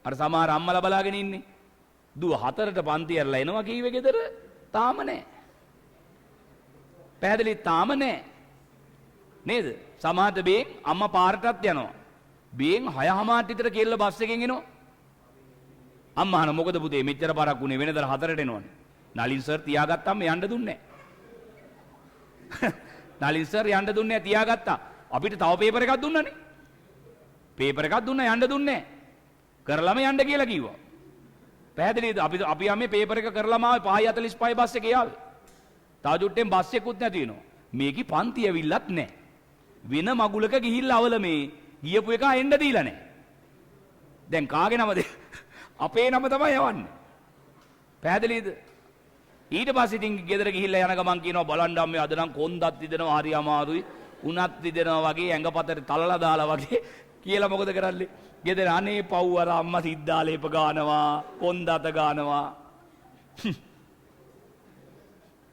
අර සමහර අම්මලා බලාගෙන ඉන්නේ. දුව 4ට පන්ති ඇරලා එනවා කීවේ ගෙදර තාම නැහැ. පැහැදිලි තාම නැහැ. නේද? සමහරට බේන් අම්මා පාරටත් යනවා. බේන් 6:00 විතර කෙල්ල බස් එකෙන් එනවා. අම්මා අහන මොකද පුතේ මෙච්චර පාරක් උනේ වෙනදර 4ට එනවනේ. නලින් සර් තියාගත්තාම යන්න දුන්නේ නැහැ. නලින් සර් යන්න දුන්නේ නැහැ තියාගත්තා. අපිට තව පේපර් එකක් දුන්නනේ. පේපර් එකක් දුන්නා යන්න දුන්නේ නැහැ. කරලම යන්න කියලා කිව්වා. පැහැදිලිද? අපි යන්නේ පේපර් එක කරලම ආවේ 5:45 බස් එකේ ආවේ. තව ජුට්ටෙන් බස් එකකුත් නැති වෙනවා. මේකි පන්ති ඇවිල්ලත් නැහැ. වෙන මගුලක ගිහිල්ලා අවල මේ ගියපු එක එන්න දීලා නැහැ. දැන් කාගේ නමද? අපේ නම තමයි යවන්නේ. පැහැදිලිද? ඊට පස්සේ ඉතින් ගෙදර ගිහිල්ලා යන ගමන් කියනවා බලන්න අම්මේ අද නම් කොන්දත් දිදෙනවා හරි අමාරුයි. උණත් දිදෙනවා වගේ ඇඟපතට තලලා දාලා වගේ කියලා මොකද කරන්නේ? ගෙදර අනේ පව් අර අම්මා සිද්ධාලේප ගානවා කොන්දත ගානවා